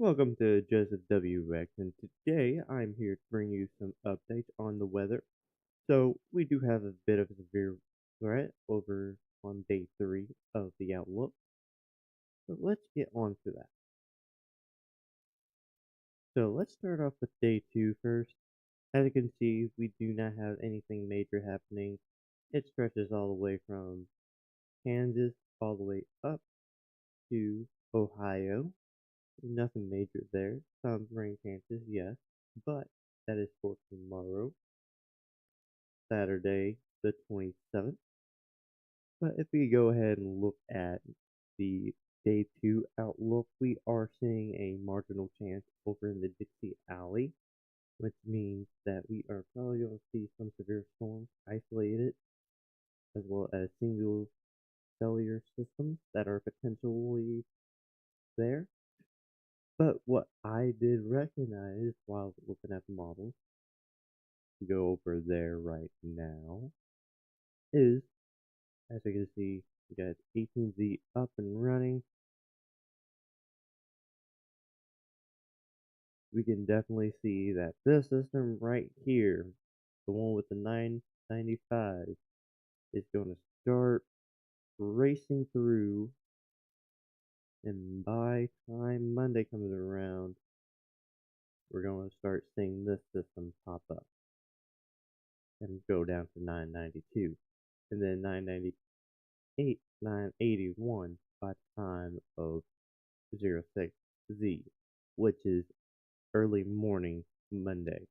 Welcome to JosephWX, and today I'm here to bring you some updates on the weather. So, we do have a bit of a severe threat over on day 3 of the outlook, so let's get on to that. So, let's start off with day 2 first. As you can see, we do not have anything major happening. It stretches all the way from Kansas all the way up to Ohio. Nothing major there. Some rain chances, yes, but that is for tomorrow, Saturday, the 27th. But if we go ahead and look at the day 2 outlook, we are seeing a marginal chance over in the Dixie Alley, which means that we are probably going to see some severe storms isolated, as well as single cellular systems that are potentially there. But what I did recognize while looking at the models, to go over there right now, is, as you can see, we got 18Z up and running. We can definitely see that this system right here, the one with the 995, is going to start racing through, and by time Monday comes around, we're going to start seeing this system pop up and go down to 992, and then 998, 981 by time of 06Z, which is early morning Monday.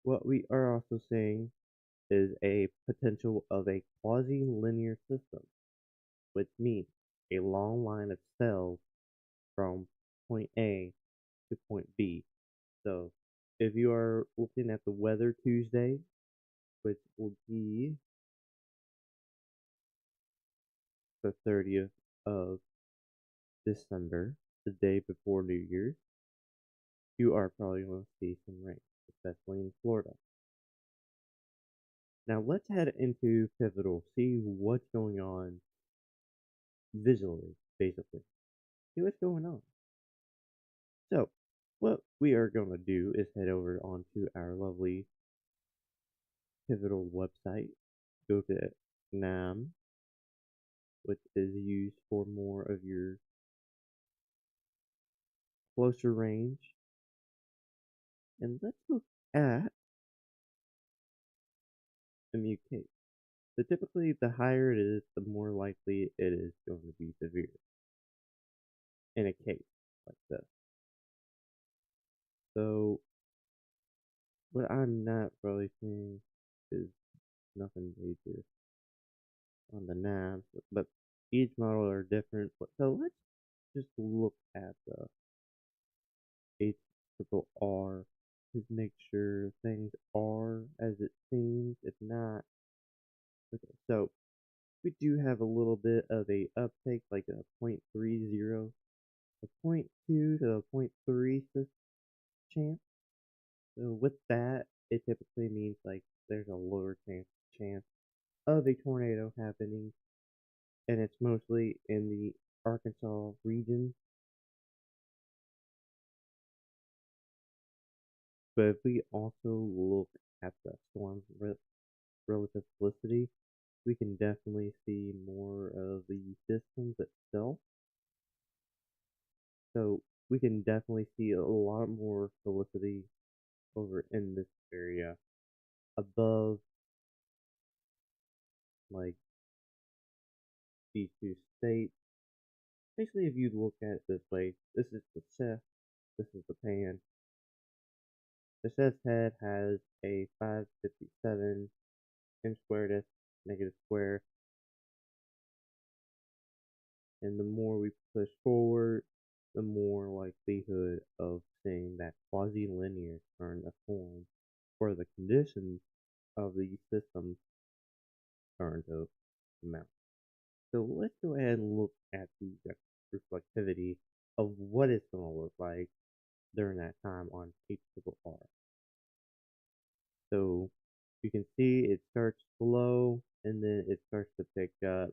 What we are also seeing is a potential of a quasi linear system, which means a long line of cells from point A to point B. So, if you are looking at the weather Tuesday, which will be the 30th of December, the day before New Year's, you are probably going to see some rain, especially in Florida. Now let's head into Pivotal, see what's going on visually, basically. See what's going on. So, what we are going to do is head over onto our lovely Pivotal website, go to NAM, which is used for more of your closer range, and let's look at MUK. So typically, the higher it is, the more likely it is going to be severe in a case like this. So, what I'm not really seeing is nothing major on the NAMs, but each model are different. So let's just look at the HRRR to make sure things are as it seems. If not, okay. So we do have a little bit of a uptake, like a 0.30, a 0.2 to a 0.3 chance. So with that, it typically means like there's a lower chance of a tornado happening, and it's mostly in the Arkansas region. But if we also look at the storm's relative felicity, we can definitely see more of the systems itself. So we can definitely see a lot more felicity over in this area above like these two states. Basically, if you look at it this way, this is the chest, this is the pan. The chest head has a 557 m squared s negative square, and the more we push forward, the more likelihood of seeing that quasi-linear turn to form, or the conditions of the system turn to amount. So let's go ahead and look at the reflectivity of what it's going to look like during that time on HRRR. So you can see it starts slow and then it starts to pick up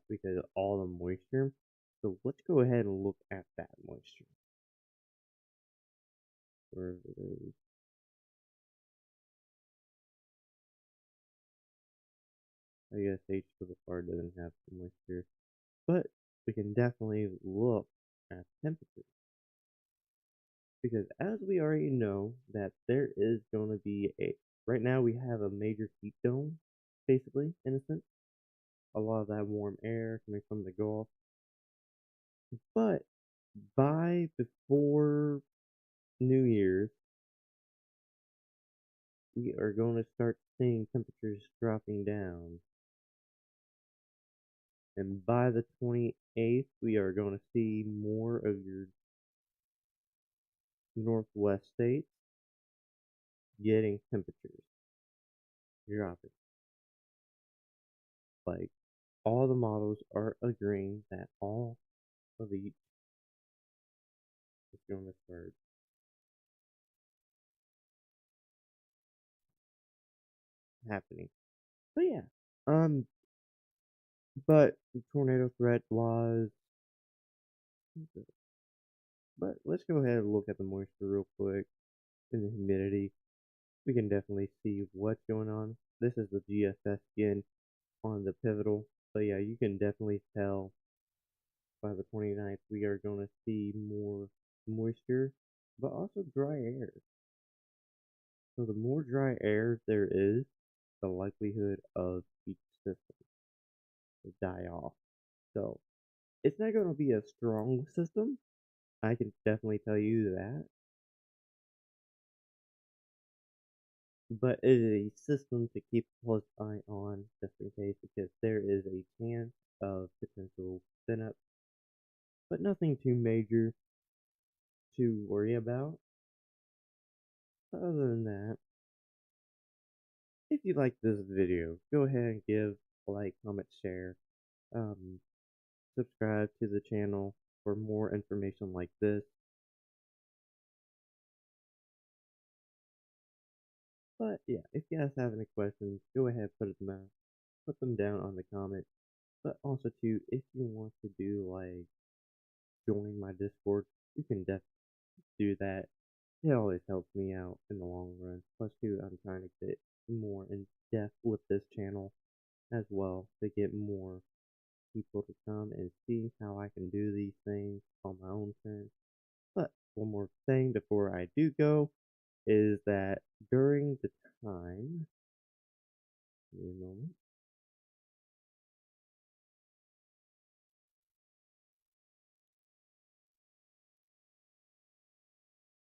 because of all the moisture. So let's go ahead and look at that moisture. I guess H doesn't have moisture, but we can definitely look at temperature because as we already know that there is going to be right now we have a major heat dome, basically, in a sense. A lot of that warm air coming from the Gulf, but by before New Year's, we are going to start seeing temperatures dropping down. And by the 28th, we are going to see more of your northwest states getting temperatures dropping. Like, all the models are agreeing that all of each is going to start happening. But yeah, but the tornado threat was. But let's go ahead and look at the moisture real quick and the humidity. We can definitely see what's going on. This is the GSS again on the pivotal. But yeah, you can definitely tell by the 29th we are going to see more moisture, but also dry air. So the more dry air there is, the likelihood of each system to die off. So it's not going to be a strong system. I can definitely tell you that. But it is a system to keep a close eye on just in case because there is a chance of potential spin-up, but nothing too major to worry about. Other than that, if you like this video, go ahead and give a like, comment, share, um, subscribe to the channel for more information like this. But yeah, if you guys have any questions, go ahead and put them down on the comment. But also too, if you want to do like join my Discord, you can definitely do that. It always helps me out in the long run. Plus too, I'm trying to get more in depth with this channel as well to get more people to come and see how I can do these things on my own terms. But one more thing before I do go is that during the time, give me a moment.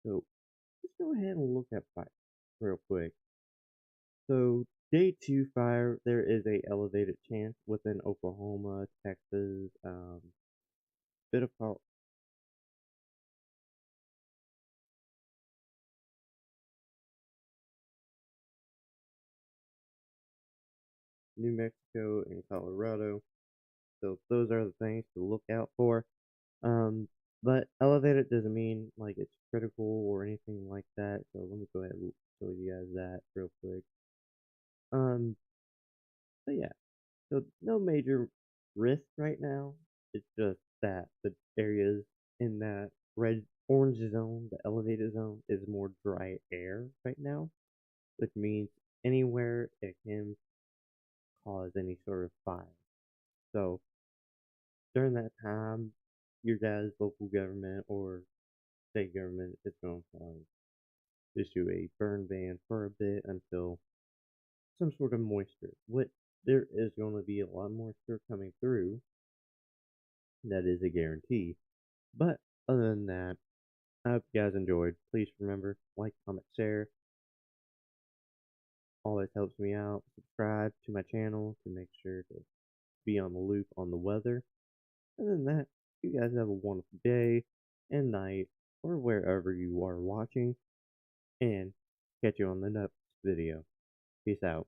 So let's go ahead and look at fire real quick. So day 2 fire, there is a elevated chance within Oklahoma, Texas, bit of New Mexico and Colorado. So those are the things to look out for. But elevated doesn't mean like it's critical or anything like that. So let me go ahead and show you guys that real quick. Um, but yeah, so no major risk right now. It's just that the areas in that orange zone, the elevated zone, is more dry air right now, which means anywhere it can cause any sort of fire. So during that time, your guys' local government or state government is going to issue a burn ban for a bit until some sort of moisture. What there is going to be a lot of moisture coming through. That is a guarantee. But other than that, I hope you guys enjoyed. Please remember, like, comment, share. Always helps me out. Subscribe to my channel to make sure to be on the loop on the weather. Other than that, you guys have a wonderful day and night or wherever you are watching. And catch you on the next video. Peace out.